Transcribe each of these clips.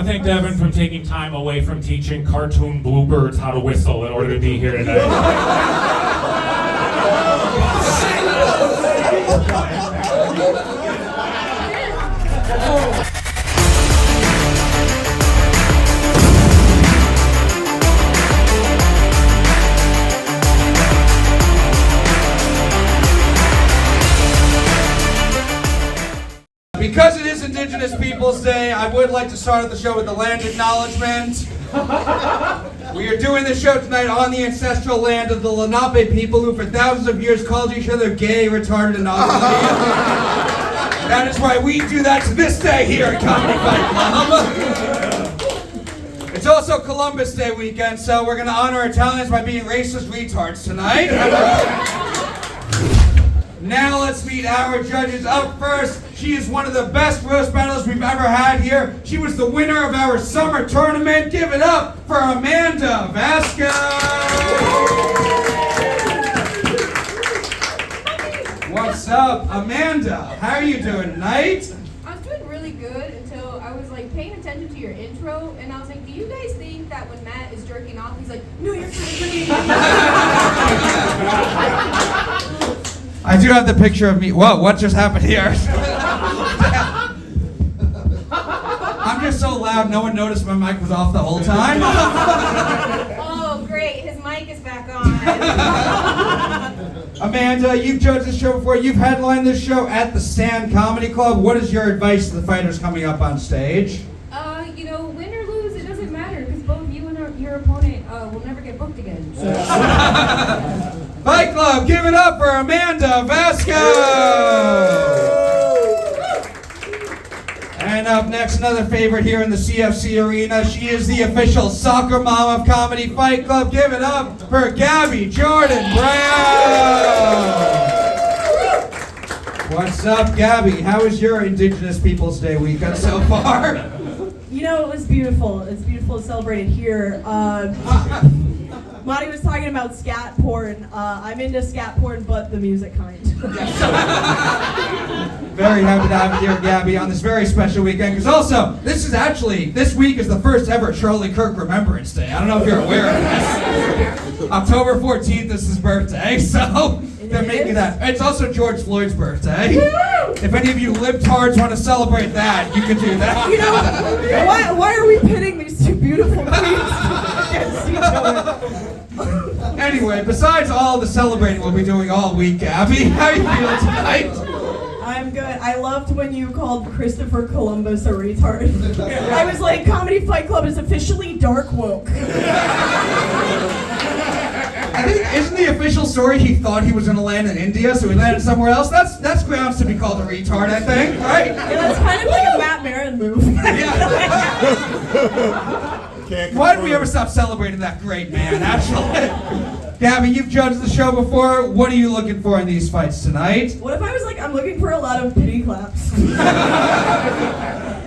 to thank Devin for taking time away from teaching cartoon bluebirds how to whistle in order to be here today. Because it is Indigenous Peoples Day, I would like to start the show with the land acknowledgement. We are doing this show tonight on the ancestral land of the Lenape people who for thousands of years called each other gay, retarded, and obsolete. That is why we do that to this day here at Comedy Fight Club. It's also Columbus Day weekend, so we're going to honor Italians by being racist retards tonight. Now let's meet our judges. Up first, she is one of the best roast battlers we've ever had here. She was the winner of our summer tournament. Give it up for Amanda Vasco. What's up, Amanda? How are you doing tonight? I was doing really good until I was like paying attention to your intro, and I was like, do you guys think that when Matt is jerking off, he's like, no, you're kidding. I do have the picture of me. Whoa, what just happened here? I'm just so loud, no one noticed my mic was off the whole time. Oh, great, his mic is back on. Amanda, you've judged this show before. You've headlined this show at the Stand Comedy Club. What is your advice to the fighters coming up on stage? Win or lose, it doesn't matter, because both you and your opponent will never get booked again. So. Fight Club, give it up for Amanda Vasco! And up next, another favorite here in the CFC arena. She is the official soccer mom of Comedy Fight Club. Give it up for Gabby Jordan Brown! What's up, Gabby? How was your Indigenous Peoples Day weekend so far? You know, it was beautiful. It's beautiful to celebrate it here. Monty was talking about scat porn. I'm into scat porn, but the music kind. Very happy to have you here, Gabby, on this very special weekend. Because also, this week is the first ever Charlie Kirk Remembrance Day. I don't know if you're aware of this. October 14th is his birthday, so they're making that. It's also George Floyd's birthday. If any of you libtards want to celebrate that, you can do that. You know, why are we pitting these two beautiful queens against each other? Anyway, besides all the celebrating we'll be doing all week, Gabby, how are you feeling tonight? I'm good. I loved when you called Christopher Columbus a retard. I was like, Comedy Fight Club is officially dark woke. I think, isn't the official story he thought he was going to land in India, so he landed somewhere else? That's grounds to be called a retard, I think, right? Yeah, that's kind of like a Matt Maran move. Why did we ever stop celebrating that great man, actually? Gabby, you've judged the show before. What are you looking for in these fights tonight? What if I was like, I'm looking for a lot of pity claps?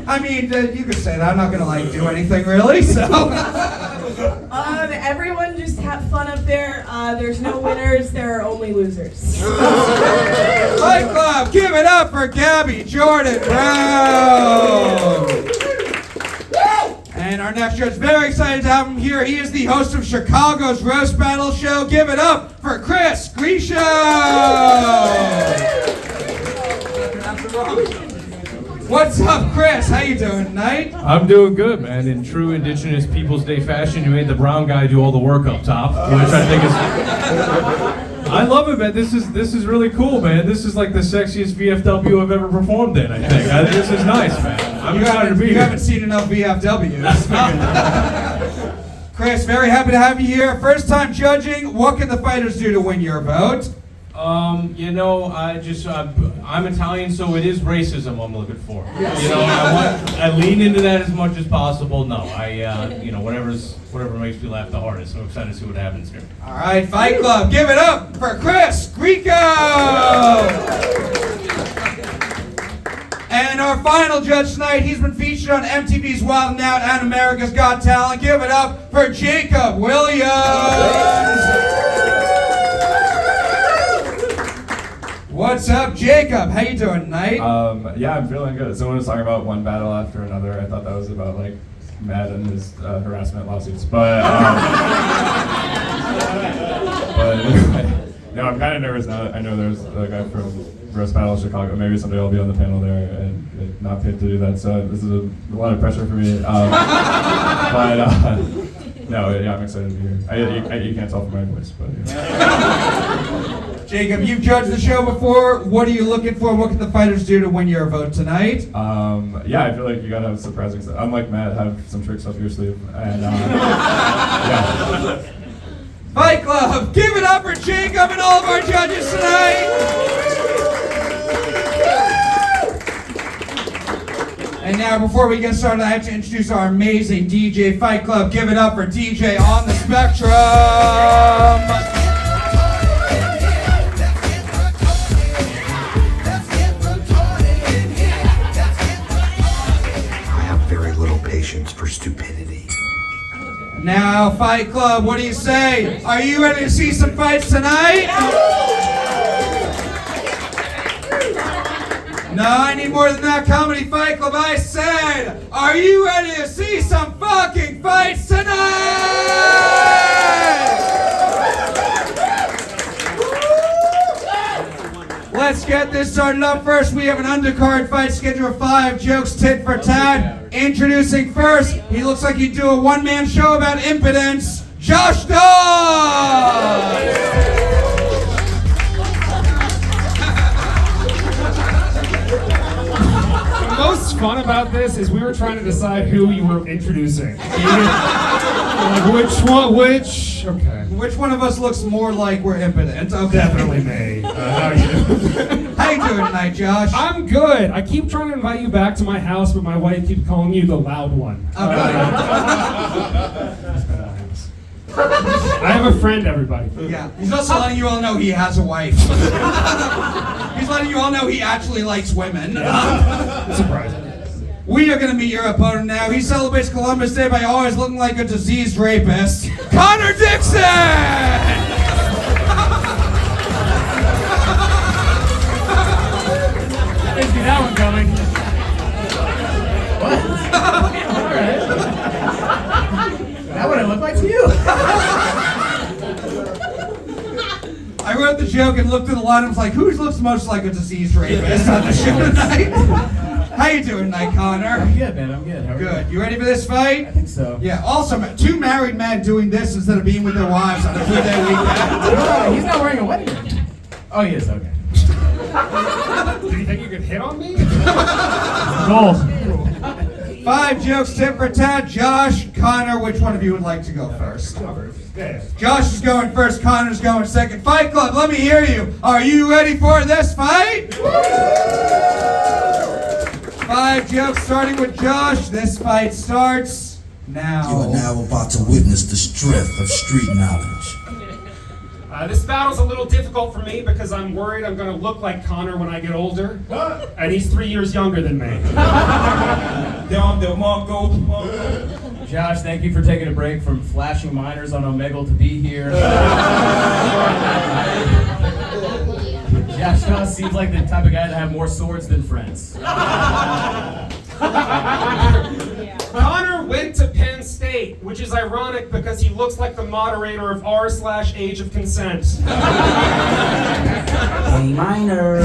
I mean, you could say that. I'm not going to, do anything, really, so... Everyone just have fun up there. There's no winners, there are only losers. Fight Club, give it up for Gabby Jordan Brown! And our next judge, very excited to have him here. He is the host of Chicago's Roast Battle Show. Give it up for Chris Grieco! What's up, Chris? How you doing tonight? I'm doing good, man. In true Indigenous Peoples Day fashion, you made the brown guy do all the work up top, which I think is... I love it, man. This is really cool, man. This is like the sexiest VFW I've ever performed in, I think. This is nice, man. I'm excited to be here. You haven't seen enough VFWs. Chris, very happy to have you here. First time judging. What can the fighters do to win your vote? I'm Italian, so it is racism I'm looking for. I lean into that as much as possible. No, whatever makes me laugh the hardest. I'm excited to see what happens here. All right, Fight Club, give it up for Chris Grieco! And our final judge tonight, he's been featured on MTV's Wild 'N Out and America's Got Talent. Give it up for Jacob Williams! What's up, Jacob? How you doing tonight? Yeah, I'm feeling good. Someone was talking about one battle after another. I thought that was about Matt and his harassment lawsuits. But anyway, no, I'm kind of nervous now. I know there's a guy from Roast Battle Chicago. Maybe someday I'll be on the panel there and not paid to do that. So this is a lot of pressure for me. No, yeah, I'm excited to be here. You can't tell from my voice, but yeah. Jacob, you've judged the show before. What are you looking for? What can the fighters do to win your vote tonight? Yeah, I feel like you gotta have surprising stuff. Unlike Matt, have some tricks up your sleeve. And yeah. Fight Club, give it up for Jacob and all of our judges tonight. And now, before we get started, I have to introduce our amazing DJ Fight Club. Give it up for DJ on the Spectrum. I have very little patience for stupidity. Now, Fight Club, what do you say? Are you ready to see some fights tonight? No, I need more than that. Comedy Fight Club, I said, are you ready to see some fucking fights tonight? Let's get this started up. First, we have an undercard fight schedule of 5 jokes tit for tat. Introducing first, he looks like he'd do a one-man show about impotence, Josh Daws! The most fun about this is we were trying to decide who you were introducing. Like, okay. Which one of us looks more like we're impotent? Okay. Definitely me. How are you? How you doing tonight, Josh? I'm good. I keep trying to invite you back to my house, but my wife keeps calling you the loud one. Okay. I have a friend, everybody. Yeah. He's also letting you all know he has a wife. He's letting you all know he actually likes women. Surprising. We are going to meet your opponent now. He celebrates Columbus Day by always looking like a diseased rapist. Connor Dixon! Didn't see that one coming. What? All right. That what I look like to you? I wrote the joke and looked at the line and was like, who looks most like a diseased rapist on the show tonight? How you doing tonight, Connor? I'm good, man. I'm good. How are Good. You ready for this fight? I think so. Yeah. Also, 2 married men doing this instead of being with their wives on a 3-day weekend. He's not wearing a wedding ring. Oh, he is. Okay. Do you think you could hit on me? Gold. 5 jokes, tit for tat. Josh, Connor, which one of you would like to go first? Josh is going first, Connor's going second. Fight Club, let me hear you. Are you ready for this fight? 5 jokes starting with Josh. This fight starts now. You are now about to witness the strength of street knowledge. This battle's a little difficult for me because I'm worried I'm going to look like Connor when I get older. And he's 3 years younger than me. Josh, thank you for taking a break from flashing minors on Omegle to be here. Josh Daws seems like the type of guy to have more swords than friends. Connor went to Penn State, which is ironic because he looks like the moderator of r/Age of Consent. Minor.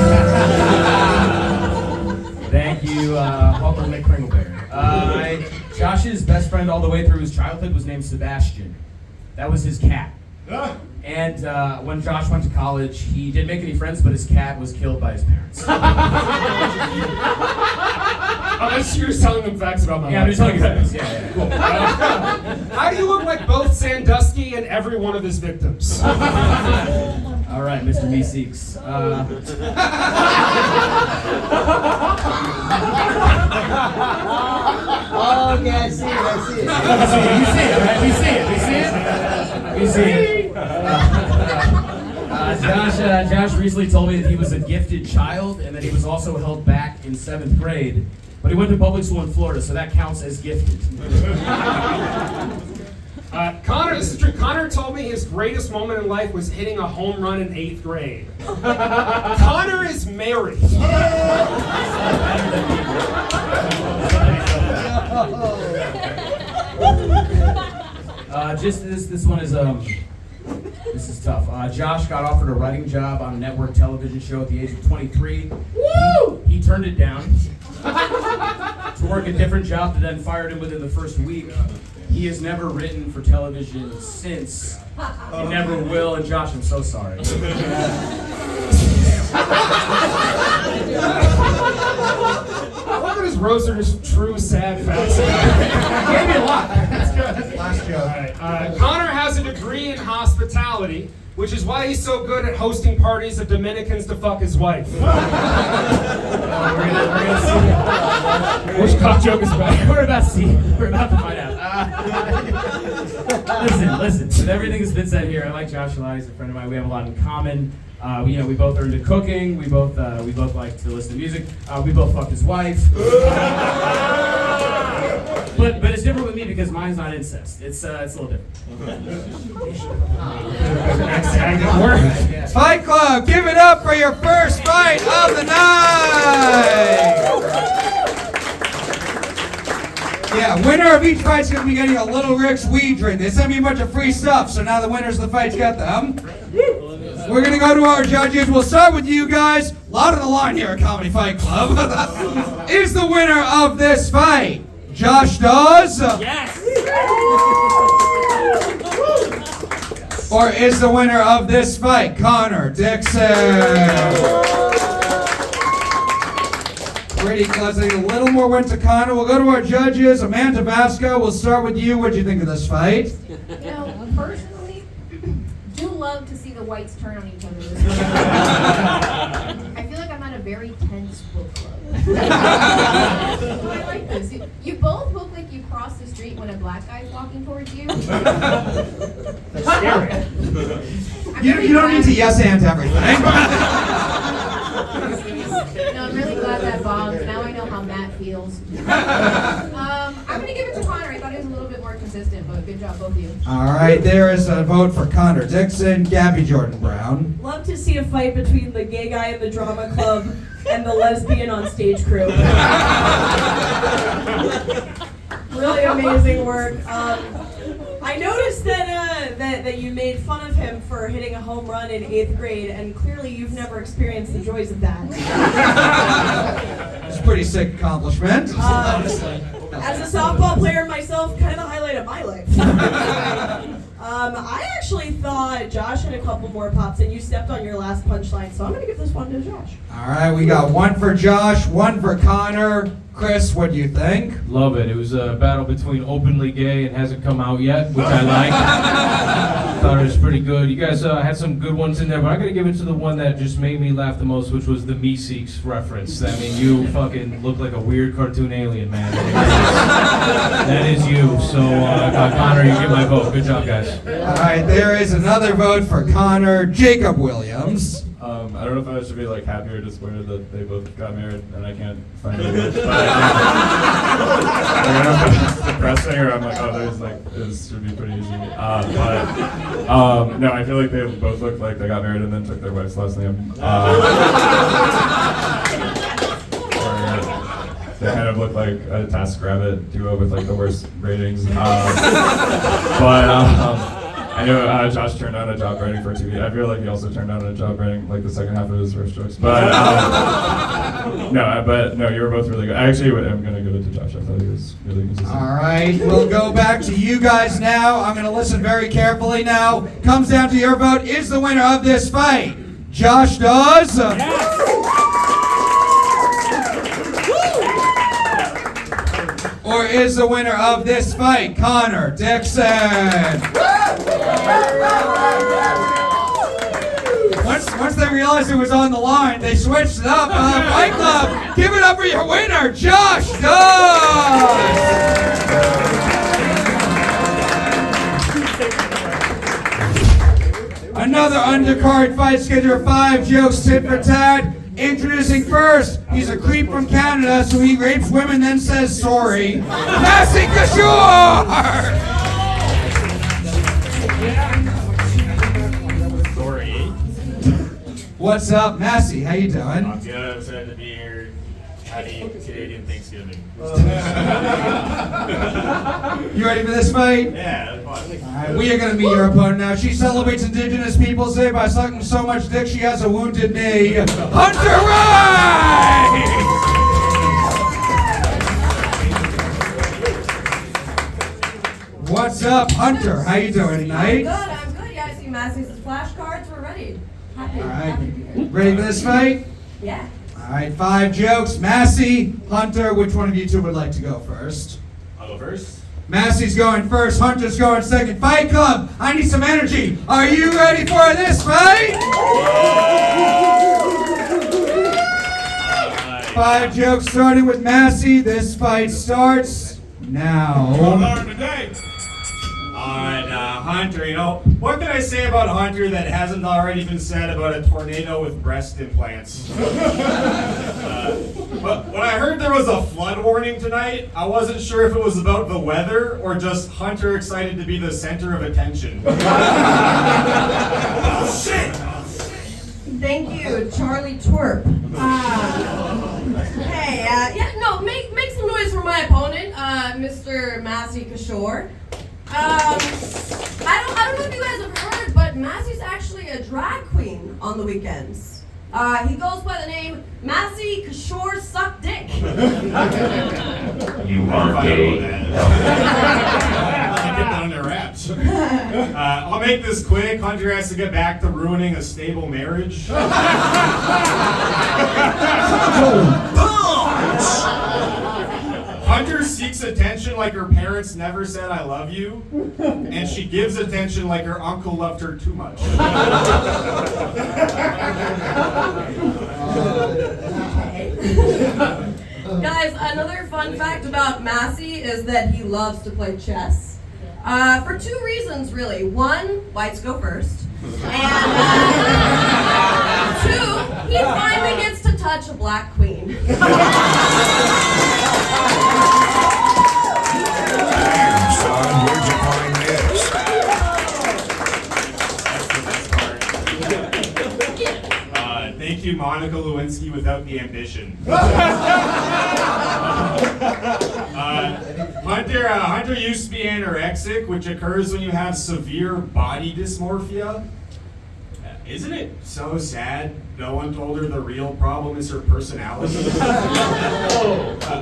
Thank you, Walter McCringleberry. Josh's best friend all the way through his childhood was named Sebastian. That was his cat. And when Josh went to college, he didn't make any friends, but his cat was killed by his parents. Unless you're telling them facts about my life. Yeah, I'm just telling you facts. Yeah. Cool. How do you look like both Sandusky and every one of his victims? All right, Mr. Meeseeks. Oh, okay, I see it. You see it, right? We see it. Josh recently told me that he was a gifted child and that he was also held back in 7th grade. But he went to public school in Florida, so that counts as gifted. Connor, this is true. Connor told me his greatest moment in life was hitting a home run in 8th grade. Connor is married. Josh, 1 Just this one is this is tough. Josh got offered a writing job on a network television show at the age of 23. Woo! He turned it down to work a different job that then fired him within the first week. He has never written for television since. He never will, and Josh, I'm so sorry. I love that his roasts are just true, sad facts. Gave me a lot. That's good. Last joke. All right. Connor has a degree in hospitality, which is why he's so good at hosting parties of Dominicans to fuck his wife. We're gonna see. Which cock joke is better? We're about to see. We're about to find out. Listen. With everything that's been said here, I like Josh a lot. He's a friend of mine. We have a lot in common. We both are into cooking. We both like to listen to music. We both fucked his wife. But it's different with me because mine's not incest. It's a little different. Fight Club, give it up for your first fight of the night! Yeah, winner of each fight's gonna be getting a Little Rick's weed drink. They sent me a bunch of free stuff, so now the winners of the fight's got them. We're gonna go to our judges. We'll start with you guys. A lot on the line here at Comedy Fight Club. Is the winner of this fight Josh Daws? Yes. Or is the winner of this fight Connor Dixon? Pretty close. I think a little more went to Connor. We'll go to our judges. Amanda, Vasco, we'll start with you. What do you think of this fight? Personally, do love to see the whites turn on each other. I feel like I'm at a very tense book club. I like this. You both look like you crossed the street when a black guy's walking towards you. That's scary. You don't need to yes and everything. No, I'm really glad that bombed. Now I know how Matt feels. I'm going to give it to Connor. I thought he was a little bit more consistent, but good job, both of you. All right, there is a vote for Connor Dixon. Gabby Jordan Brown. Love to see a fight between the gay guy in the drama club and the lesbian on stage crew. Really amazing work. I noticed that that you made fun of him for hitting a home run in 8th grade, and clearly you've never experienced the joys of that. It's a pretty sick accomplishment. As a softball player myself, kind of the highlight of my life. I actually thought Josh had a couple more pops, and you stepped on your last punchline, so I'm going to give this one to Josh. All right, we got one for Josh, one for Connor. Chris, what do you think? Love it. It was a battle between openly gay and hasn't come out yet, which I like. Thought it was pretty good. You guys had some good ones in there, but I'm going to give it to the one that just made me laugh the most, which was the Meeseeks reference. I mean, you fucking look like a weird cartoon alien, man. That is you. So, Connor, you get my vote. Good job, guys. All right, there is another vote for Connor. Jacob Williams. I don't know if I should be like happy or disappointed that they both got married and I can't find it. But I don't know if it's depressing or I'm like, oh, there's like this should be pretty easy. No, I feel like they both look like they got married and then took their wife's last name. They kind of look like a TaskRabbit duo with like the worst ratings. I know Josh turned down a job writing for TV. I feel like he also turned down a job writing like the second half of his first jokes. But no, you were both really good. I actually am gonna give it to Josh. I thought he was really consistent. All right, we'll go back to you guys now. I'm gonna listen very carefully now. Comes down to your vote. Is the winner of this fight Josh Daws? Or is the winner of this fight Connor Dixon? Once they realized it was on the line, they switched it up. Fight Club, give it up for your winner, Josh Daws! Another undercard fight, schedule 5 jokes, tit for tat. Introducing first, he's a creep from Canada, so he rapes women, then says sorry. Massey Sorry. What's up, Massey? How you doing? I'm good. I'm excited to be here. Happy Canadian Thanksgiving. You ready for this fight? Yeah, that's fun. Alright, we are going to meet your opponent now. She celebrates Indigenous Peoples Day by sucking so much dick she has a wounded knee. Hunter Wright! What's up, Hunter? How you doing tonight? I'm good. Yeah, I see Massey's flashcards. We're ready. Happy to be here. Ready for this fight? Yeah. Alright, 5 jokes. Massey, Hunter, which one of you two would like to go first? I'll go first. Massey's going first, Hunter's going second. Fight Club, I need some energy. Are you ready for this fight? 5 jokes starting with Massey. This fight starts now. Today. Alright, Hunter, you know, what can I say about Hunter that hasn't already been said about a tornado with breast implants? But when I heard there was a flood warning tonight, I wasn't sure if it was about the weather or just Hunter excited to be the center of attention. Oh, shit! Thank you, Charlie Twerp. Make some noise for my opponent, Mr. Massey Kishore. I don't know if you guys have heard, but Massey's actually a drag queen on the weekends. He goes by the name Massey Kishore Suck Dick. You are gay. Get that under wraps. I'll make this quick. Hunter has to get back to ruining a stable marriage. Hunter seeks attention like her parents never said I love you, and she gives attention like her uncle loved her too much. Guys, another fun fact about Massey is that he loves to play chess. For 2 reasons, really. 1, whites go first. And 2, he finally gets to touch a black queen. Son, where'd you find this? Thank you, Monica Lewinsky, without the ambition. Hunter used to be anorexic, which occurs when you have severe body dysmorphia. Isn't it so sad no one told her the real problem is her personality?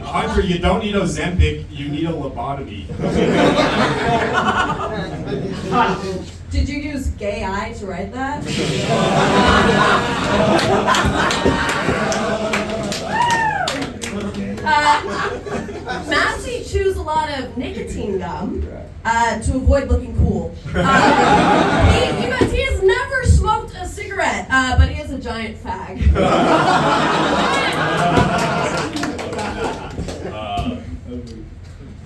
Hunter, you don't need Ozempic, you need a lobotomy. Did you use gay eye to write that? Massey chews a lot of nicotine gum to avoid looking cool. He has never smoked a cigarette, but he is a giant fag.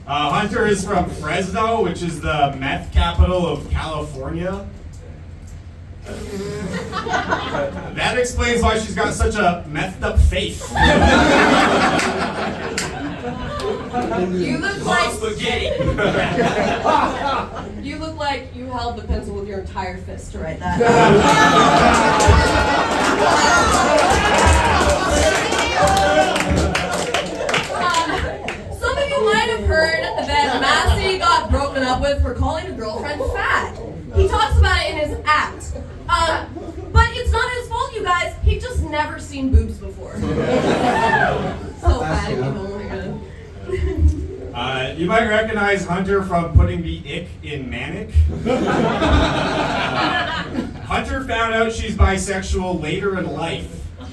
Hunter is from Fresno, which is the meth capital of California. That explains why she's got such a methed up face. You look like spaghetti. You look like you held the pencil with your entire fist to write that. Some of you might have heard that Massey got broken up with for calling a girlfriend fat. He talks about it in his act. But it's not his fault, you guys. He just never seen boobs before. So fat, oh my god. You might recognize Hunter from putting the ick in manic. Hunter found out she's bisexual later in life.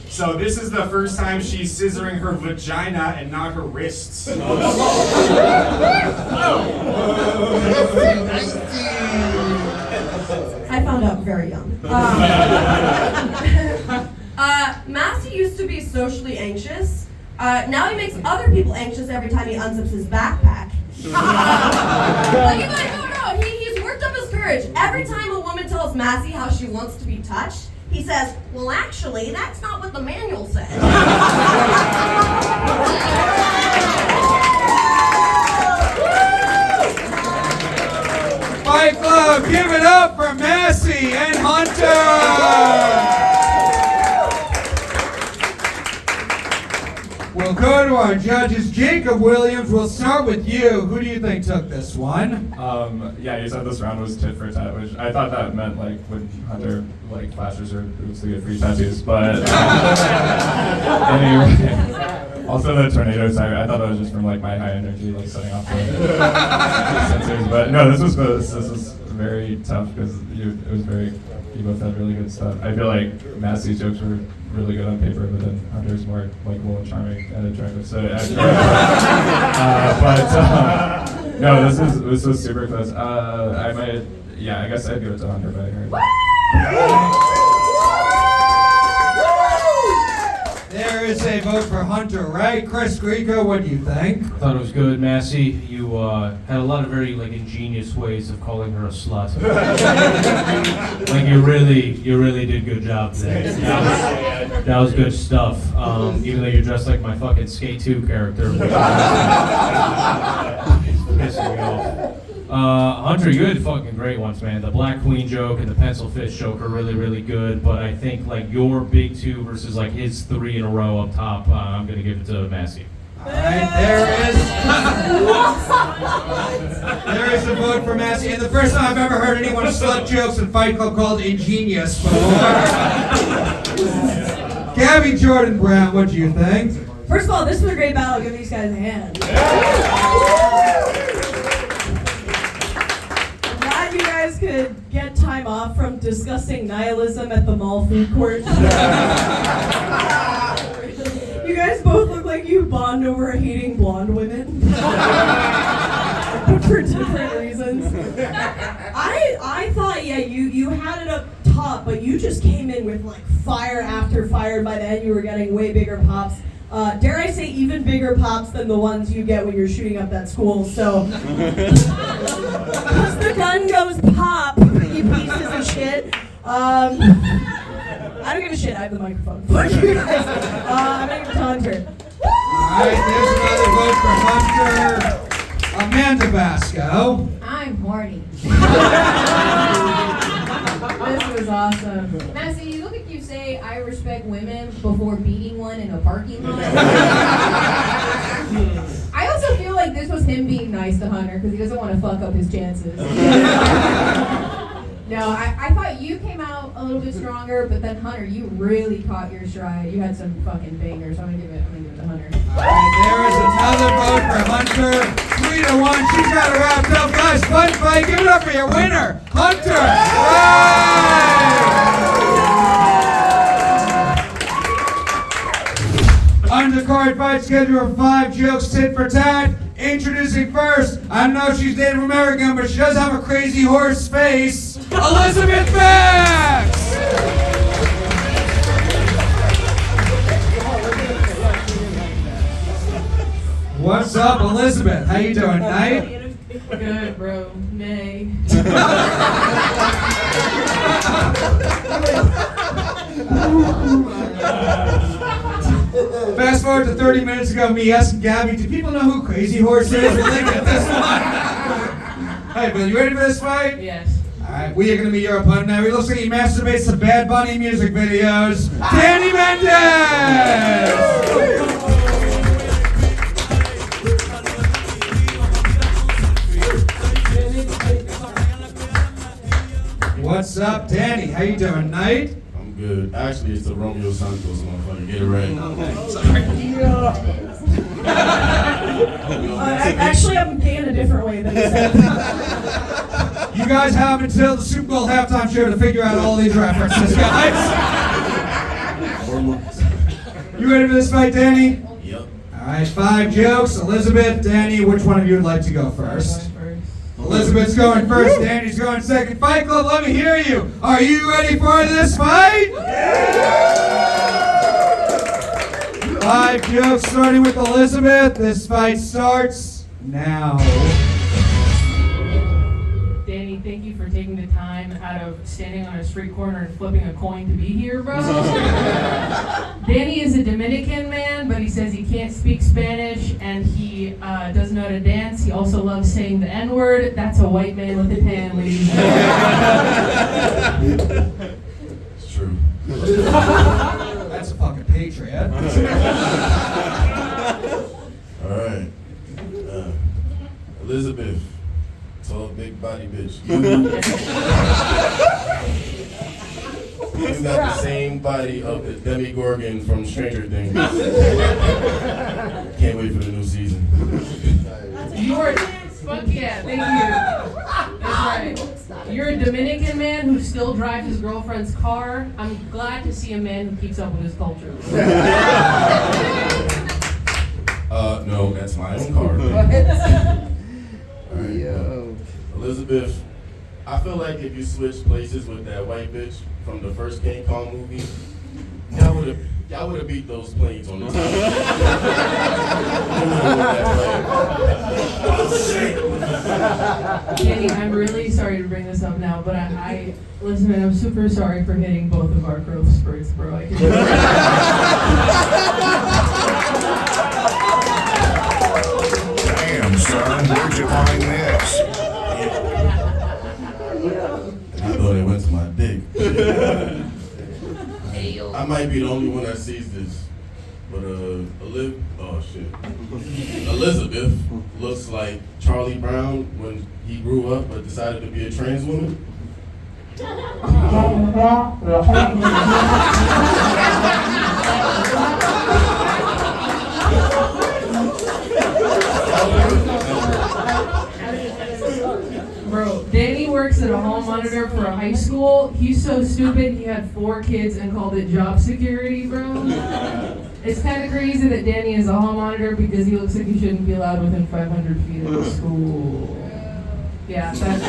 So this is the first time she's scissoring her vagina and not her wrists. I found out very young. Massey used to be socially anxious. Now he makes other people anxious every time he unzips his backpack. But you guys don't know, he's worked up his courage. Every time a woman tells Massey how she wants to be touched, he says, well, actually, that's not what the manual says. Fight Club, give it up for Massey and Hunter! We'll go to our judges. Jacob Williams, we'll start with you. Who do you think took this one? Yeah, you said this round was tit for tat, which I thought that meant like when Hunter like flashes her boobs to get free tattoos, but anyway. Also the tornado siren, I thought that was just from like my high energy, like setting off the sensors. But no, this was very tough because you both had really good stuff. I feel like Massey's jokes were really good on paper, but then Hunter's more likable and charming and attractive. So, no, this was super close. I guess I'd give it to Hunter, but I heard. There is a vote for Hunter, right? Chris Grieco, what do you think? I thought it was good, Massey. You had a lot of very ingenious ways of calling her a slut. You really did a good job today. That was good stuff. Even though you're dressed like my fucking Skate 2 character. Pissing me off. Hunter, you had fucking great ones, man. The Black Queen joke and the pencil fish joke are really, really good. But I think your big two versus his three in a row up top, I'm gonna give it to Massey. All right, there is a vote for Massey, and the first time I've ever heard anyone slut jokes in Fight Club called ingenious before. Gabby Jordan Brown, what do you think? First of all, this was a great battle. Give these guys a hand. I'm glad you guys could get time off from discussing nihilism at the mall food court. You guys both look like you bond over hating blonde women. But for different reasons. I thought, you had it up top, but you just came in with fire after fire, and by the end you were getting way bigger pops. Dare I say even bigger pops than the ones you get when you're shooting up that school, so. Once the gun goes pop, you pieces of shit. I don't give a shit, I have the microphone. Fuck you guys. I'm gonna give it to Hunter. Alright, there's another vote for Hunter. Amanda Vasco. I'm horny. This was awesome. Massey, you look like you say I respect women before beating one in a parking lot. I also feel like this was him being nice to Hunter because he doesn't want to fuck up his chances. No, I thought you came out a little bit stronger, but then Hunter, you really caught your stride. You had some fucking bangers, so I'm gonna give it to Hunter. Alright, there is another vote for Hunter. 3-1, she's got it wrapped up. Guys, fun fight. Give it up for your winner, Hunter. Undercard fight schedule of 5 jokes, tit for tat. Introducing first, I don't know if she's Native American, but she does have a crazy horse face, Elizabeth Becz! What's up, Elizabeth? How you doing, Knight? Good, bro. Nay. Fast forward to 30 minutes ago, me asking Gabby, do people know who Crazy Horse is? We're looking at this one. Hey, Bill, you ready for this fight? Yes. Alright, we are going to be your opponent now. He looks like he masturbates to Bad Bunny music videos. Danny Mendez! What's up, Danny? How you doing, Knight? I'm good. Actually, it's the Romeo Santos motherfucker. Get it right. Actually, I'm gay in a different way than you said. You guys have until the Super Bowl halftime show to figure out all these references, guys. 4 months. You ready for this fight, Danny? Yep. Alright, 5 jokes. Elizabeth, Danny, which one of you would like to go first? Elizabeth's going first, Danny's going second. Fight Club, let me hear you. Are you ready for this fight? Yeah! 5 jokes starting with Elizabeth. This fight starts now. Danny, thank you for taking the time out of standing on a street corner and flipping a coin to be here, bro. Danny is a Dominican man, but he says he can't speak Spanish and he doesn't know how to dance. He also loves saying the N-word. That's a white man with a tan, ladies and gentlemen. It's true. That's a fucking patriot. Elizabeth, tall, big body bitch. You got the same body of the Demogorgon from Stranger Things. Can't wait for the new season. You're, fuck yeah, thank you. That's right. You're a Dominican man who still drives his girlfriend's car. I'm glad to see a man who keeps up with his culture. No, that's my own car. Alright, Elizabeth, I feel like if you switched places with that white bitch from the first King Kong movie, y'all would have beat those planes on the top. Danny, I'm really sorry to bring this up now, but listen, man, I'm super sorry for hitting both of our growth spurts, bro. I Damn, son, where'd you find this? I thought it went to my dick. I might be the only one that sees this, but Elizabeth looks like Charlie Brown when he grew up but decided to be a trans woman. Bro, Danny works at a hall monitor for a high school. He's so stupid, he had 4 kids and called it job security, bro. It's kind of crazy that Danny is a hall monitor because he looks like he shouldn't be allowed within 500 feet of the school. Yeah, that's...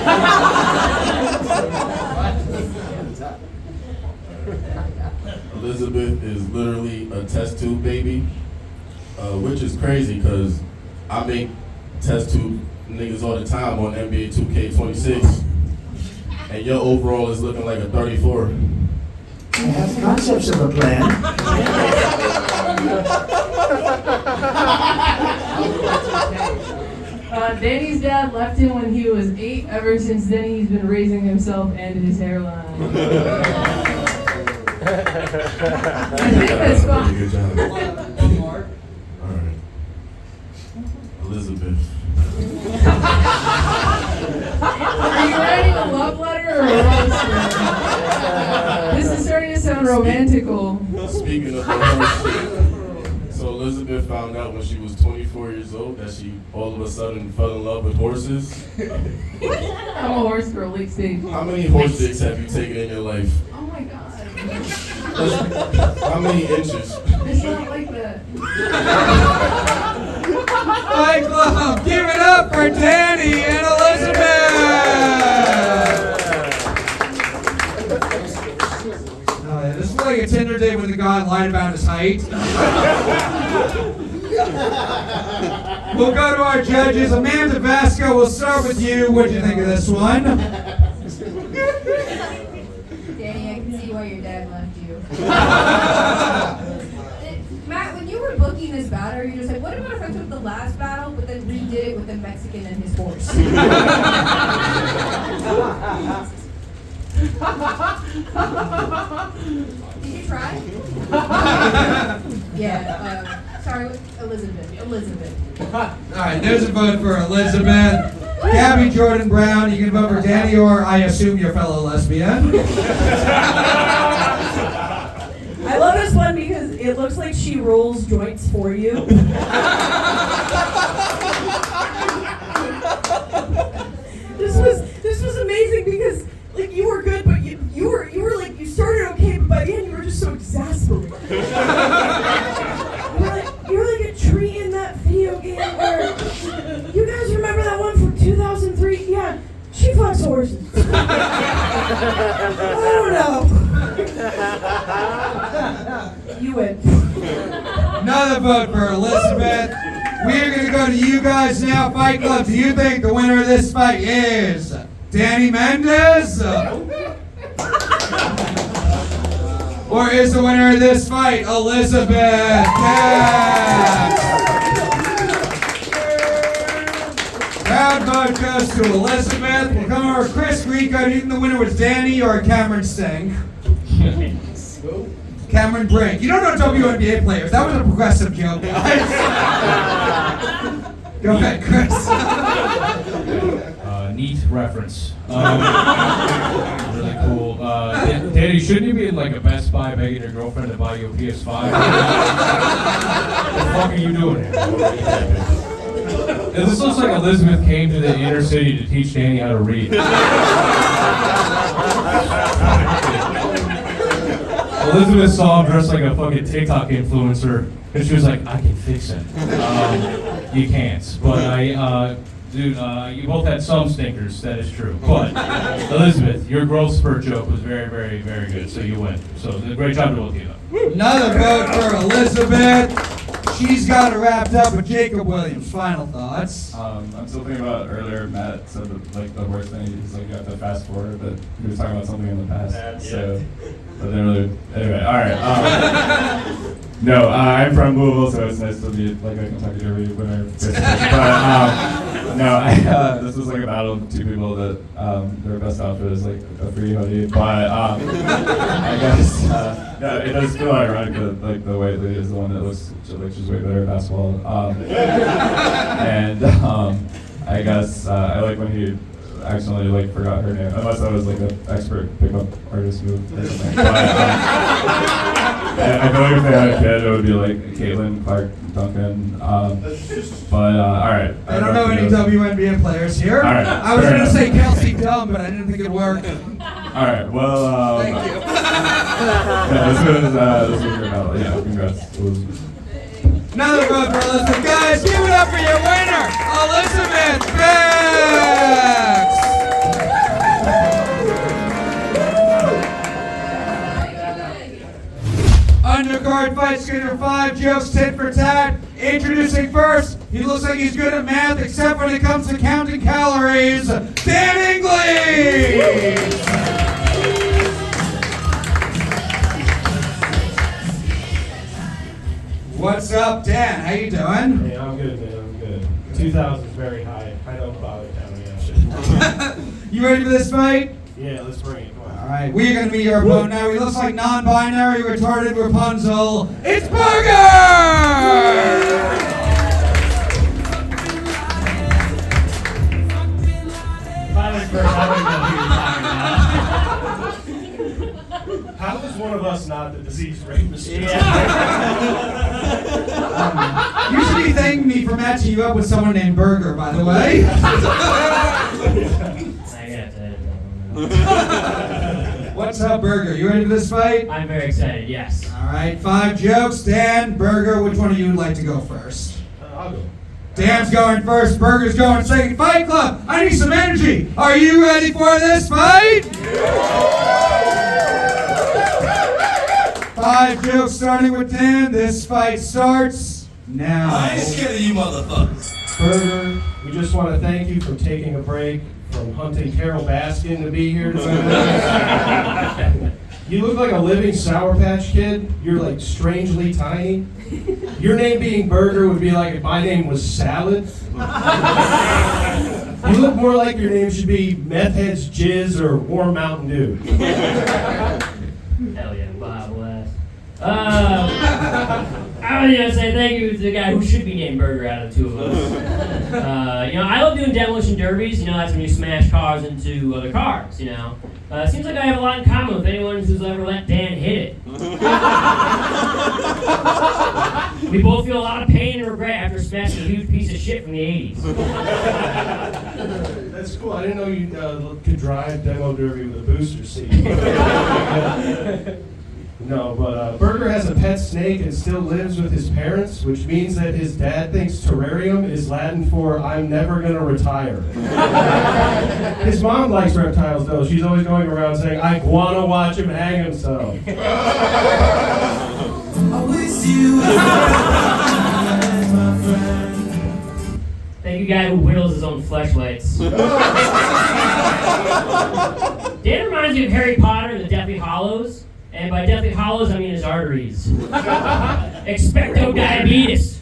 Elizabeth is literally a test tube baby, which is crazy because I make test tube niggas all the time on NBA 2K26, and your overall is looking like a 34. I have concepts of a plan. Danny's dad left him when he was 8. Ever since then, he's been raising himself and his hairline. I think that's fine. Good job. All right. Elizabeth. Are you writing a love letter or a love story? This is starting to sound romantical. Speaking of horses, so Elizabeth found out when she was 24 years old that she all of a sudden fell in love with horses. I'm a horse girl, late stage. How many horse dicks have you taken in your life? Oh my god. How many inches? It's not like that. Fight Club, give it up for Danny and Elizabeth! This is like a Tinder date when the guy lied about his height. We'll go to our judges. Amanda, Vasco, we'll start with you. What do you think of this one? Danny, I can see why your dad left you. Matt, when you were booking this battle, you just said, what about if I took the last battle, but then redid it with the Mexican and his horse? Did you try? Yeah, sorry, Elizabeth. All right, there's a vote for Elizabeth. Gabby, Jordan Brown, you can vote for Danny or I assume your fellow lesbian. I love this one because it looks like she rolls joints for you. This was amazing because like you were good, but you were like you started okay, but by the end you were just so exasperated. you were like a tree in that video game where you guys remember that one from 2003? Yeah, she fucks horses. I don't know. You win. Another vote for Elizabeth. We're going to go to you guys now. Fight Club, do you think the winner of this fight is Danny Mendez? Or is the winner of this fight Elizabeth? Crowd vote goes to Elizabeth. We'll come over to Chris Grieco. Do you think the winner was Danny or Cameron Singh? Cameron Brink. You don't know WNBA players. That was a progressive joke, guys. Go ahead, Chris. neat reference. Really cool. Danny, shouldn't you be in like a Best Buy begging your girlfriend to buy you a PS5? What the fuck are you doing here? This looks like Elizabeth came to the inner city to teach Danny how to read. Elizabeth saw him dressed like a fucking TikTok influencer, and she was like, I can fix it. You can't. But dude, you both had some stinkers, that is true. But, Elizabeth, your growth spurt joke was very, very, very good, so you win. So, great job to both of you. Another vote for Elizabeth. She's got it wrapped up with Jacob Williams. Final thoughts. I'm still thinking about earlier. Matt said that, like the worst thing is like you have to fast forward, but he was talking about something in the past. So, but then really, anyway, all right. No, I'm from Louisville, so it's nice to be like a Kentucky Derby winner. But no, this was like a battle of two people that their best outfit is like a free hoodie. But I guess no, it does feel ironic that like the white lady is the one that looks like she's way better at basketball. And I guess I like when he accidentally like forgot her name, unless that was like an expert pickup artist move or something. But, I feel like if they had a kid, it would be like Caitlin Clark Duncan. But all right. I don't know any WNBA players here. All right. I was going to say Kelsey Dumb, but I didn't think it'd work. All right. Well. Thank you. Yeah, this was your battle. Yeah. Congrats. Another vote for Elizabeth. Guys, give it up for your winner, Elizabeth Becz. Undercard fight skater 5, jokes tit for tat. Introducing first, he looks like he's good at math, except when it comes to counting calories, Dan Inglese. What's up, Dan? How you doing? Hey, I'm good, man. I'm good. 2000 is very high. I don't bother counting that shit. You ready for this fight? Yeah, let's bring it. Come on. All right, we're going to meet your opponent now. He looks like non-binary, retarded Rapunzel. It's Berger! How is one of us not the disease rapist? You should be thanking me for matching you up with someone named Berger, by the way. What's up, Berger? You ready for this fight? I'm very excited, yes. All right, 5 jokes. Dan, Berger, which one of you would like to go first? I'll go. Dan's going first, Berger's going second. Fight Club, I need some energy. Are you ready for this fight? 5 jokes starting with Dan. This fight starts now. I ain't scared of you motherfuckers. Berger, we just want to thank you for taking a break from hunting Carol Baskin to be here tonight. You look like a living Sour Patch Kid. You're like strangely tiny. Your name being Berger would be like if my name was Salad. You look more like your name should be Meth Head's Jizz or Warm Mountain Dew. Hell yeah, Bob West. I was gonna say thank you to the guy who should be named Berger out of the two of us. I love doing demolition derbies. That's when you smash cars into other cars. It seems like I have a lot in common with anyone who's ever let Dan hit it. We both feel a lot of pain and regret after smashing a huge piece of shit from the 80s. That's cool. I didn't know you could drive demo derby with a booster seat. No, but Berger has a pet snake and still lives with his parents, which means that his dad thinks terrarium is Latin for I'm never gonna retire. His mom likes reptiles though. She's always going around saying, I wanna watch him hang himself. I wish you my friend. Thank you, guy who whittles his own fleshlights. Dan reminds me of Harry Potter and the Deathly Hallows. And by Deathly Hallows, I mean his arteries. Expecto diabetes.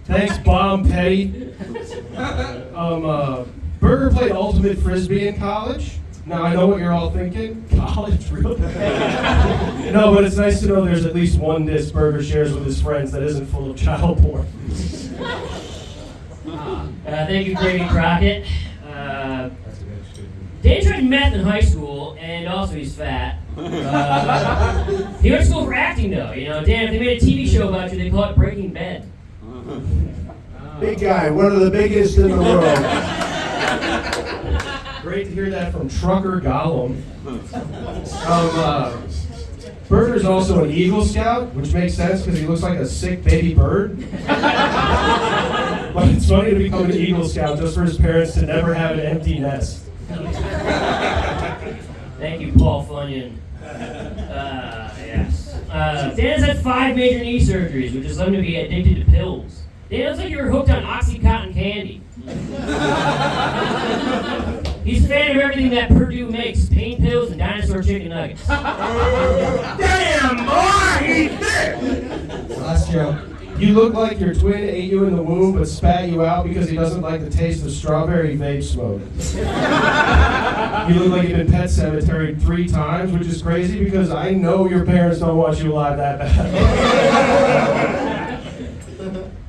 Thanks, Bomb Petty. Berger played Ultimate Frisbee in college. Now, I know what you're all thinking. College, really? No, but it's nice to know there's at least one disc Berger shares with his friends that isn't full of child porn. Thank you, Grady Crockett. Dan tried meth in high school, and also he's fat. He went to school for acting, though. You know, Dan, if they made a TV show about you, they call it Breaking Bad. Big guy, one of the biggest in the world. Great to hear that from Trucker Gollum. Berger's also an Eagle Scout, which makes sense because he looks like a sick baby bird. But it's funny to become an Eagle Scout just for his parents to never have an empty nest. Thank you, Paul Funyan. Yes. Dan's had 5 major knee surgeries, which has led him to be addicted to pills. Dan, looks like you were hooked on OxyContin candy. He's a fan of everything that Purdue makes, pain pills and dinosaur chicken nuggets. Damn, boy, he's thick! Last joke. You look like your twin ate you in the womb but spat you out because he doesn't like the taste of strawberry vape smoke. You look like you've been Pet Cemetery 3 times, which is crazy because I know your parents don't want you alive that bad.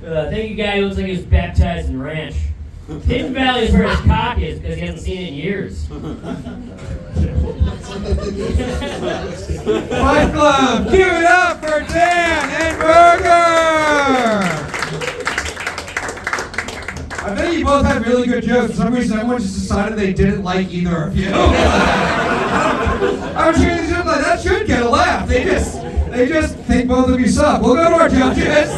Thank you, guy who looks like he was baptized in ranch. Hidden Valley is where his cock is because he hasn't seen it in years. Fight Club, give it up for Dan and Berger! I bet you both had really good jokes. For some reason, everyone just decided they didn't like either of you. I was hearing these jokes like, that should get a laugh. They just think both of you suck. We'll go to our judges.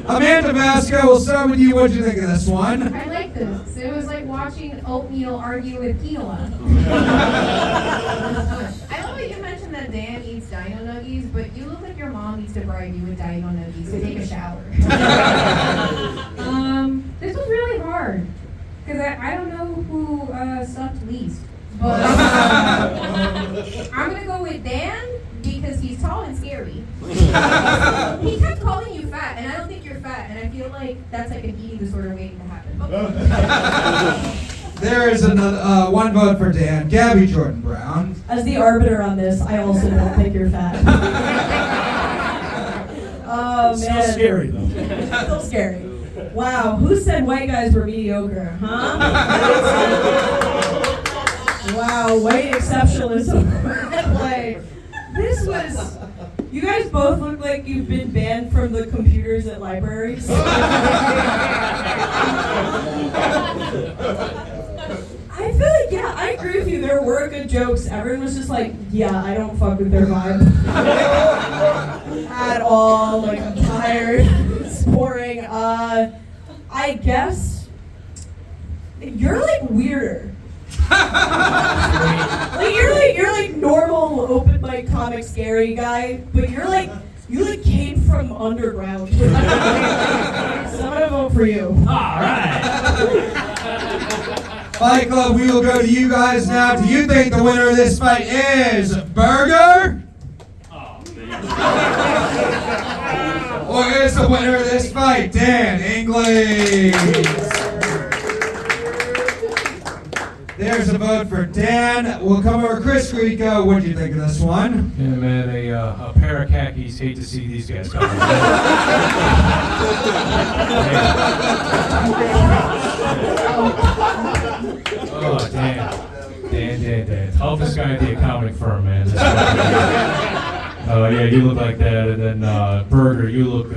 Amanda Vasco, we'll start with you. What did you think of this one? I like this. It was like watching oatmeal argue with quinoa. I love that you mentioned that Dan eats dino nuggies, but you look like your mom needs to bribe you with dino nuggies to take a shower. This was really hard, because I don't know who sucked least. But I'm going to go with Dan, because he's tall and scary. He kept calling you fat, and I don't think you're fat, and I feel like that's like an eating disorder waiting to happen. There is another one vote for Dan. Gabby Jordan Brown. As the arbiter on this, I also don't think you're fat. Oh, man. Still scary, though. Still scary. Wow, who said white guys were mediocre, huh? Wow, white exceptionalism at play. This was... You guys both look like you've been banned from the computers at libraries. I feel like, yeah, I agree with you. There were good jokes. Everyone was just like, yeah, I don't fuck with their vibe. At all. Like, I'm tired. It's boring. I guess you're like weirder. Like you're like normal open mic comic scary guy, but you came from underground. So I'm gonna vote for you. All right. Fight Club, we will go to you guys now. Do you think the winner of this fight is Berger? Or is the winner of this fight Dan Inglese? There's a vote for Dan. We'll come over Chris Grieco. What did you think of this one? Yeah, man, a pair of khakis. Hate to see these guys come. Oh, Dan. Toughest guy at the accounting firm, man. Yeah, you look like that. And then Berger, you look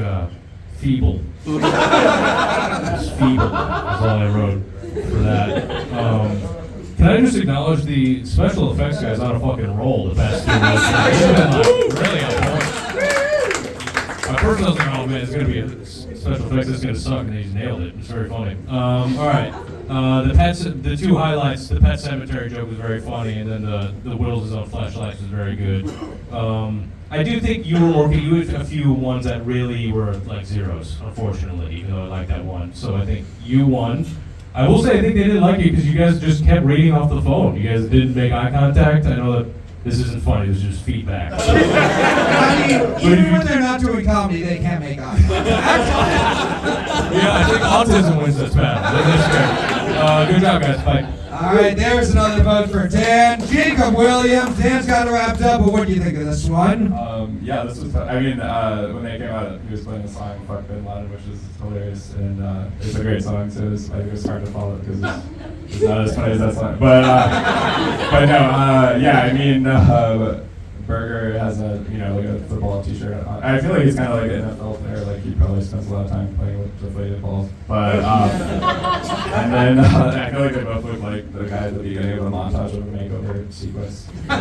feeble. Just feeble. That's all I wrote for that. Can I just acknowledge the special effects guys on a fucking roll the past 2 weeks? Really on point. At first I was like, oh man, it's gonna be a special effects that's gonna suck, and they just nailed it. It's very funny. All right. The 2 highlights. The Pet Cemetery joke was very funny, and then the Whittles' own flashlights was very good. I do think you had a few ones that really were like zeros, unfortunately, even though I like that one. So I think you won. I will say I think they didn't like you because you guys just kept reading off the phone. You guys didn't make eye contact. I know that this isn't funny. This is just feedback. I mean, even when they're not doing comedy, they can't make eye contact. Yeah, I think autism wins this battle. Good job, guys. Bye. All right, there's another vote for Dan. Jacob Williams. Dan's got it wrapped up, but what do you think of this one? Yeah, this was fun. I mean, when they came out, he was playing the song "Fuck Bin Laden," which is hilarious, and it's a great song. So I think it was hard to follow because it's not as funny as that song. But no, yeah, I mean, Berger has a like a football T-shirt on. I feel like he's kind of like an NFL player. Like he probably spends a lot of time playing with deflated balls. But and then I feel like they both look like the guy at the beginning of the montage of a makeover sequence. I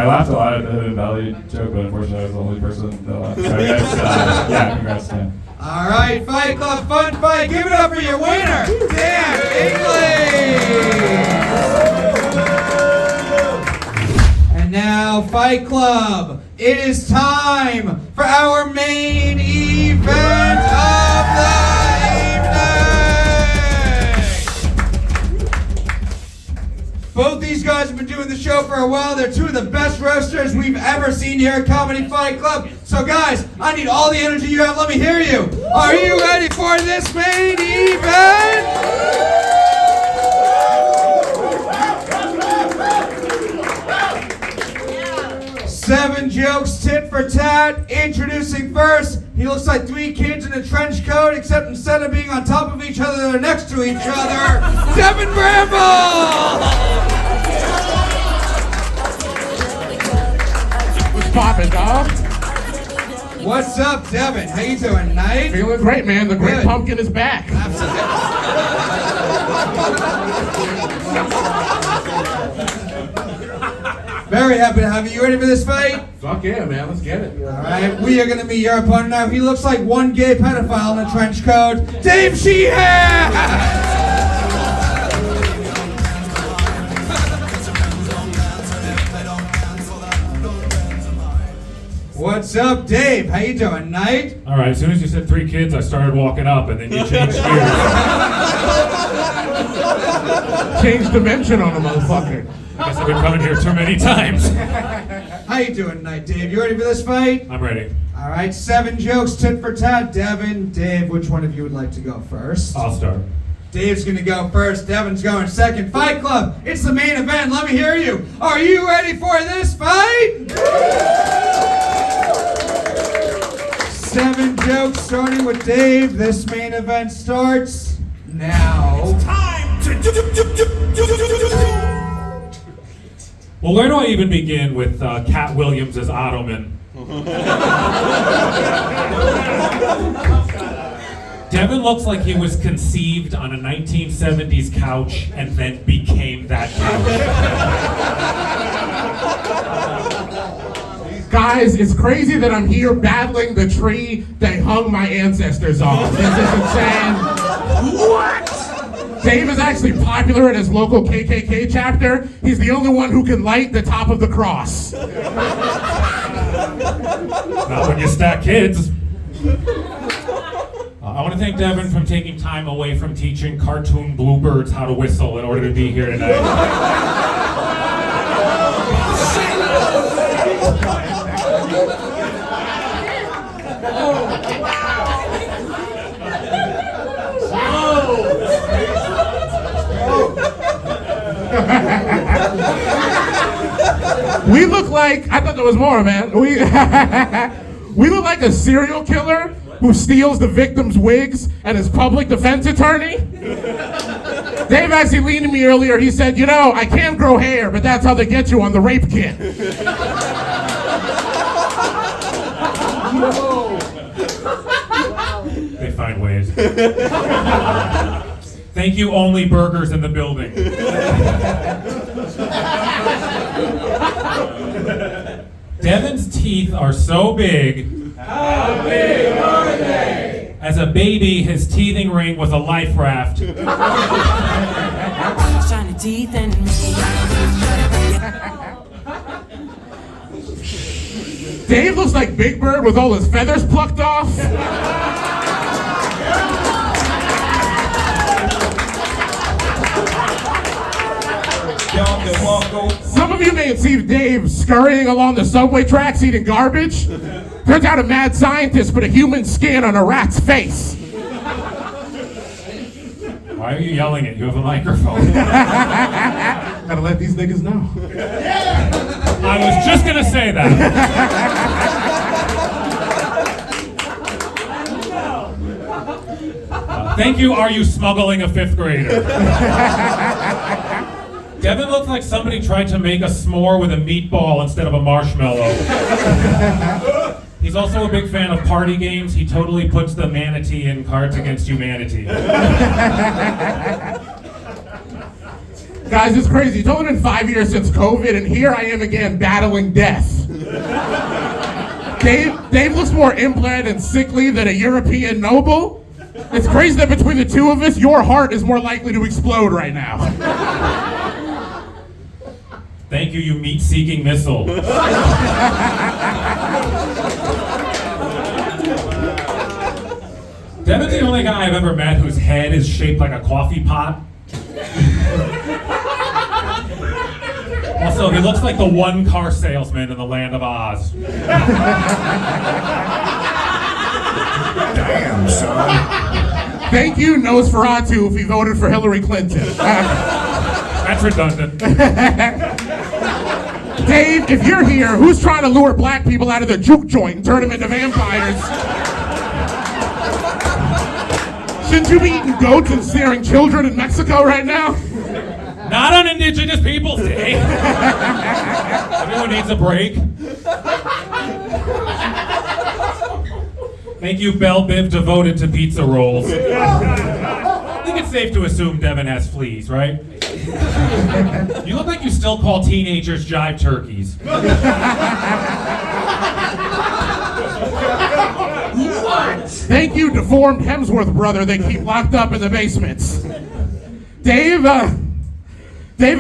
laughed a lot at the Hidden Valley joke, but unfortunately I was the only person that laughed. So I guess yeah, congrats, Dan. All right, Fight Club Fun Fight. Give it up for your winner, Dan Inglese. And now, Fight Club, it is time for our main event of the evening. Both these guys have been doing the show for a while. They're two of the best roasters we've ever seen here at Comedy Fight Club. So guys, I need all the energy you have. Let me hear you. Are you ready for this main event? 7 jokes, tit for tat. Introducing first, he looks like 3 kids in a trench coat, except instead of being on top of each other, they're next to each other. Devin Bramble! What's poppin', dog? What's up, Devin? How you doing tonight? Feeling great, man. The Great Pumpkin is back. Very happy to have you. You ready for this fight? Fuck yeah, man. Let's get it. All right, we are going to meet your opponent now. He looks like one gay pedophile in a trench coat. Dave Sheehan! What's up, Dave? How you doing tonight? All right, as soon as you said 3 kids, I started walking up, and then you changed gears. Change dimension on a motherfucker. I guess I've been coming here too many times. How you doing tonight, Dave? You ready for this fight? I'm ready. All right, 7 jokes, tit for tat. Devin, Dave, which one of you would like to go first? I'll start. Dave's gonna go first, Devin's going second. Fight Club, it's the main event. Let me hear you. Are you ready for this fight? 7 jokes, starting with Dave. This main event starts now. It's time to Well, where do I even begin with Cat Williams as Ottoman? Devin looks like he was conceived on a 1970s couch and then became that couch. Guys, it's crazy that I'm here battling the tree they hung my ancestors on. This is insane. What? Dave is actually popular at his local KKK chapter. He's the only one who can light the top of the cross. Not when you stack kids. I want to thank Devin for taking time away from teaching cartoon bluebirds how to whistle in order to be here tonight. We look like, I thought there was more, man. We look like a serial killer who steals the victim's wigs and is public defense attorney. Dave actually leaned to me earlier. He said, you know, I can grow hair, but that's how they get you on the rape kit. They find ways. Thank you, only burgers in the building. Devin's teeth are so big. How big are they? As a baby, his teething ring was a life raft. Shiny teeth and Dave looks like Big Bird with all his feathers plucked off. Some of you may have seen Dave scurrying along the subway tracks eating garbage. Turns out a mad scientist put a human skin on a rat's face. Why are you yelling it? You have a microphone. Gotta let these niggas know. I was just gonna say that. Thank you. Are you smuggling a 5th grader? Devin looks like somebody tried to make a s'more with a meatball instead of a marshmallow. He's also a big fan of party games. He totally puts the manatee in Cards Against Humanity. Guys, it's crazy. It's only been 5 years since COVID, and here I am again battling death. Dave looks more implanted and sickly than a European noble. It's crazy that between the two of us, your heart is more likely to explode right now. Thank you, you meat-seeking missile. Devin's the only guy I've ever met whose head is shaped like a coffee pot. Also, he looks like the one car salesman in the land of Oz. Damn, son. Thank you, Nosferatu, if he voted for Hillary Clinton. That's redundant. Dave, if you're here, who's trying to lure black people out of the juke joint and turn them into vampires? Shouldn't you be eating goats and snaring children in Mexico right now? Not on Indigenous Peoples Day. Everyone needs a break. Thank you, Belle Biv, devoted to pizza rolls. I think it's safe to assume Devin has fleas, right? You look like you still call teenagers jive turkeys. Thank you, deformed Hemsworth brother they keep locked up in the basements. Dave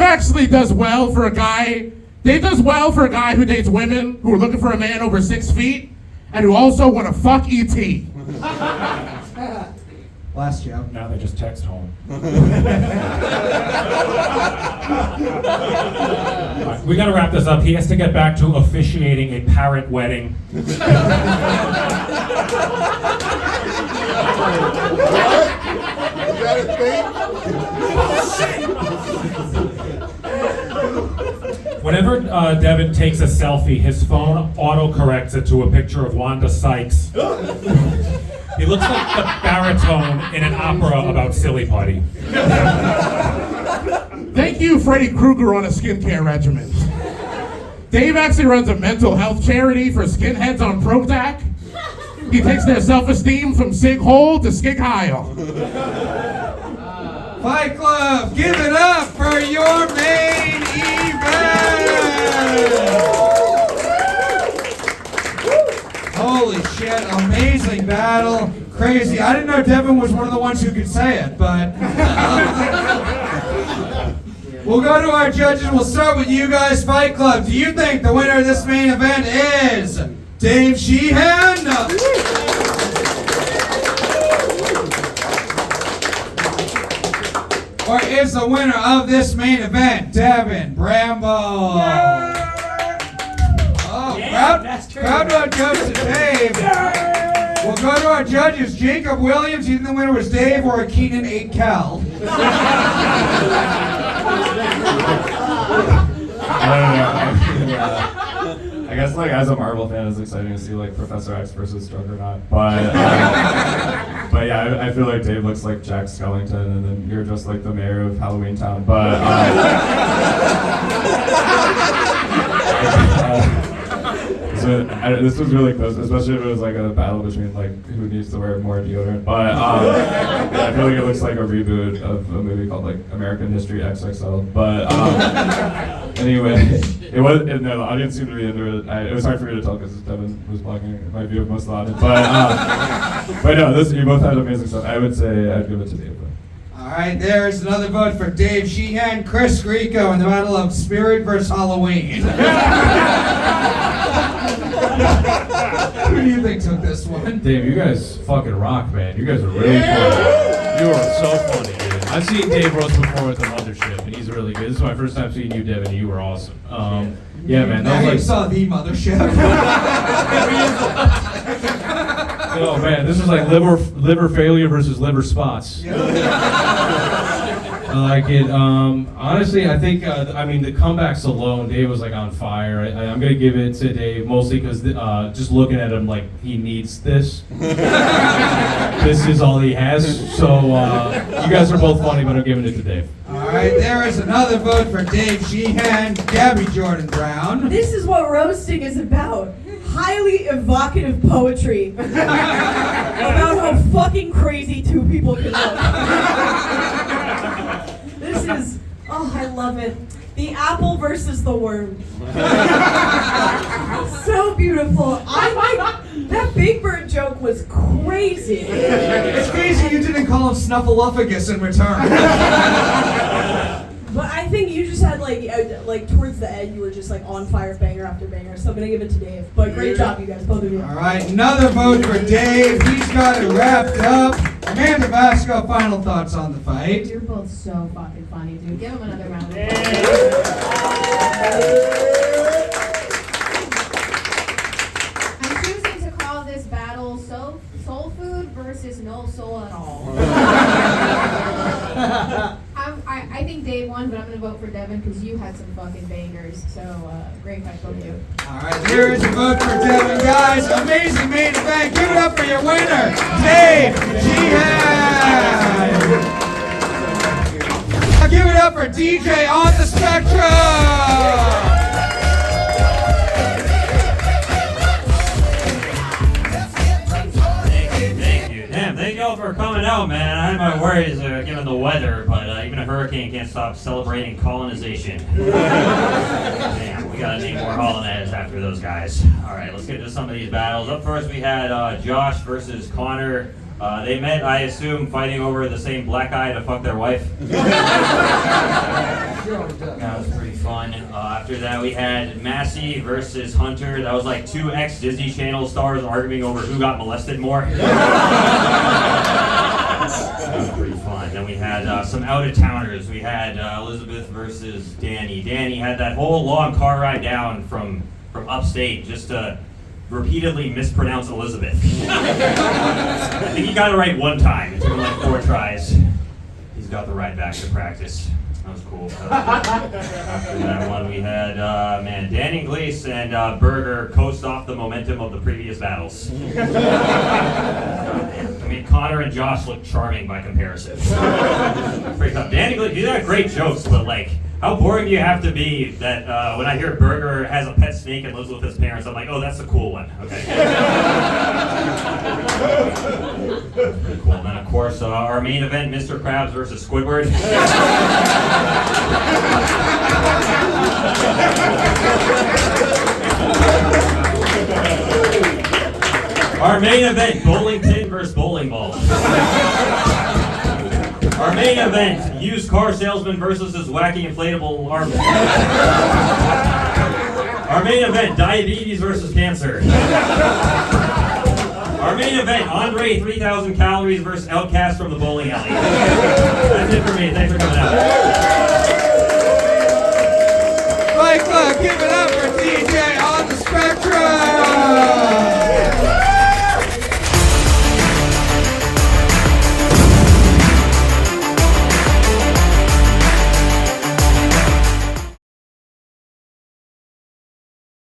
actually does well for a guy. Dave does well for a guy who dates women who are looking for a man over 6 feet and who also want to fuck E.T. Last joke. Now they just text home. We gotta wrap this up. He has to get back to officiating a parrot wedding. What? Is that a thing? Whenever Devin takes a selfie, his phone auto-corrects it to a picture of Wanda Sykes. He looks like the baritone in an opera about silly putty. Thank you, Freddy Krueger on a skincare regimen. Dave actually runs a mental health charity for skinheads on Prozac. He takes their self-esteem from Sig Hole to Skig Heil. Fight Club, give it up for your main event! Holy shit, amazing battle. Crazy. I didn't know Devin was one of the ones who could say it, but... We'll go to our judges. We'll start with you guys, Fight Club. Do you think the winner of this main event is Dave Sheehan? Or is the winner of this main event Devin Bramble? Oh, crowd vote goes to Dave. We'll go to our judges. Jacob Williams, you think the winner was Dave or Keenan 8 Cal? I guess like as a Marvel fan, it's exciting to see like Professor X versus Juggernaut. But yeah, I feel like Dave looks like Jack Skellington, and then you're just like the mayor of Halloween Town. But this was really close, especially if it was like a battle between like who needs to wear more deodorant. But yeah, I feel like it looks like a reboot of a movie called like American History XXL. But anyway, the audience seemed to be into it. It was hard for me to tell because Devin was blocking my view of most of the audience. But no, you both had amazing stuff. I would say I'd give it to Dave. All right, there's another vote for Dave Sheehan, Chris Grieco in the battle of Spirit versus Halloween. Who do you think took this one? Dave, you guys fucking rock, man. You guys are really funny. You are so funny, dude. I've seen Dave roast before with the Mothership, and he's really good. This is my first time seeing you, Devin, and you were awesome. Yeah, man. Now That you was saw the Mothership. oh, man, this is like liver failure versus liver spots. I like it. Honestly, I think, I mean, the comebacks alone, Dave was like on fire. I'm going to give it to Dave mostly because just looking at him, like, he needs this. This is all he has. So you guys are both funny, but I'm giving it to Dave. All right, there is another vote for Dave Sheehan, Gabby Jordan Brown. This is what roasting is about. Highly evocative poetry about how fucking crazy two people can look. This is, oh, I love it. The apple versus the worm. So beautiful. That Big Bird joke was crazy. It's crazy you didn't call him Snuffleupagus in return. But I think you just had like towards the end you were just like on fire, banger after banger. So I'm gonna give it to Dave. But great job, you guys, both of you. All right, another vote for Dave. He's got it wrapped up. Amanda Vasco, final thoughts on the fight. You're both so fucking funny, dude. Give him another round of I'm choosing to call this battle soul food versus no soul at all. I think Dave won, but I'm going to vote for Devin because you had some fucking bangers. So, great fight, both of you. All right, there is a vote for Devin, guys. Amazing main event. Give it up for your winner, Dave Sheehan. Give it up for DJ on the Spectrum. Thank y'all for coming out, man. I had my worries given the weather, but even a hurricane can't stop celebrating colonization. Damn, we gotta name more Hollanders after those guys. All right, let's get to some of these battles. Up first, we had Josh versus Connor. They met, I assume, fighting over the same black guy to fuck their wife. That was pretty fun. After that, we had Massey versus Hunter. That was like two ex-Disney Channel stars arguing over who got molested more. That was pretty fun. Then we had some out-of-towners. We had Elizabeth versus Danny. Danny had that whole long car ride down from upstate just to repeatedly mispronounce Elizabeth. I think he got it right one time. It took him like 4 tries. He's got the ride back to practice. That was cool. After that one, we had Dan Inglese and Berger coast off the momentum of the previous battles. I mean, Connor and Josh look charming by comparison. Pretty tough. Dan Inglese, he's got great jokes, but like, how boring do you have to be that when I hear Berger has a pet snake and lives with his parents, I'm like, oh, that's a cool one. Okay. Pretty cool. And then, of course, our main event, Mr. Krabs versus Squidward. Our main event, bowling pin versus bowling ball. Our main event, used car salesman versus his wacky inflatable arm. Our main event, diabetes versus cancer. Our main event, Andre 3,000 calories versus Outcast from the bowling alley. That's it for me. Thanks for coming out.